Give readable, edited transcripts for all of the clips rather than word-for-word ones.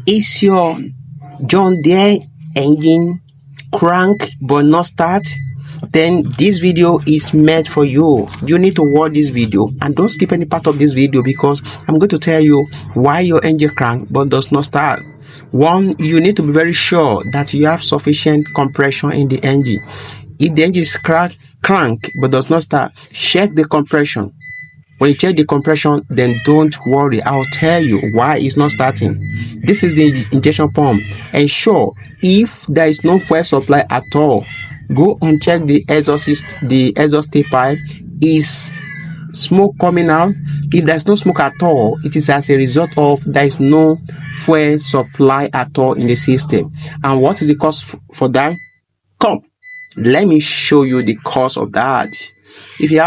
Is your John Deere engine crank but not start? Then this video is meant for you. You need to watch this video and don't skip any part of this video, because I'm going to tell you why your engine crank but does not start. One, you need to be very sure that you have sufficient compression in the engine. If the engine is crank but does not start, check the compression. When you check the compression, then don't worry. I'll tell you why it's not starting. This is the injection pump. Ensure if there is no fuel supply at all, go and check the exhaust pipe. Is smoke coming out? If there's no smoke at all, it is as a result of there is no fuel supply at all in the system. And what is the cause for that? Come, let me show you the cause of that. If you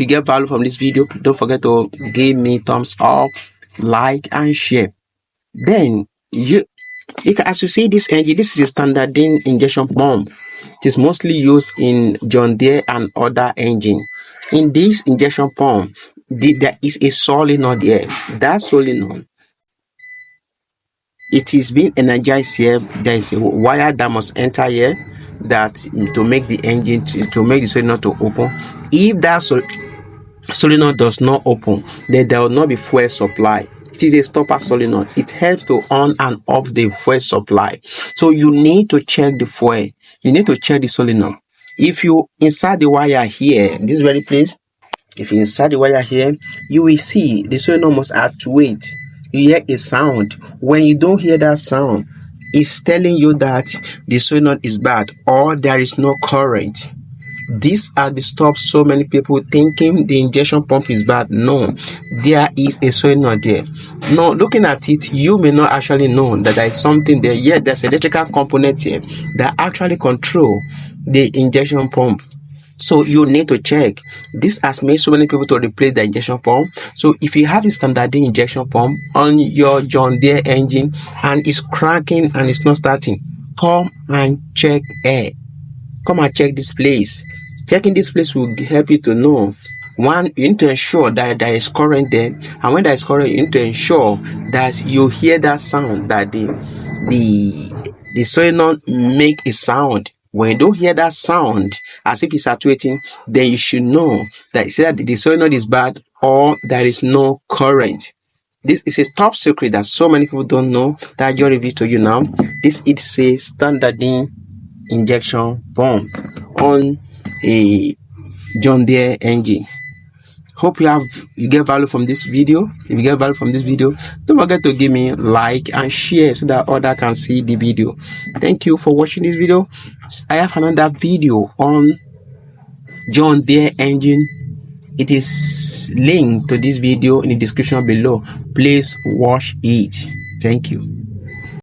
get value from this video, don't forget to give me thumbs up, like and share. Then as you see this engine, this is a stanadyne injection pump. It is mostly used in John Deere and other engine. In this injection pump, there is a solenoid here. That solenoid, it is being energized here. There is a wire that must enter here that to make the engine to make the solenoid to open. If that solenoid does not open, then there will not be fuel supply. It is a stopper solenoid. It helps to on and off the fuel supply. So you need to check the fuel. You need to check the solenoid. If you insert the wire here, this very place, if you insert the wire here, you will see the solenoid must actuate. You hear a sound. When you don't hear that sound, it's telling you that the solenoid is bad or there is no current. These are the stops so many people thinking the injection pump is bad. No, there is a solenoid there. No, looking at it, you may not actually know that there is something there. Yet there's electrical components here that actually control the injection pump. So you need to check. This has made so many people to replace the injection pump. So if you have a stanadyne injection pump on your John Deere engine and it's cracking and it's not starting, come and check air. Come and check this place. Checking this place will help you to know. One, you need to ensure that there is current there, and when there is current, you need to ensure that you hear that sound, that the solenoid make a sound. When you don't hear that sound as if it's actuating, then you should know that it's either the solenoid is bad or there is no current. This is a top secret that so many people don't know that I just revealed to you now. This is a stanadyne injection pump on a John Deere engine. Hope you get value from this video. If you get value from this video, don't forget to give me like and share so that others can see the video. Thank you for watching this video. I have another video on John Deere engine. It is linked to this video in the description below. Please watch it. Thank you.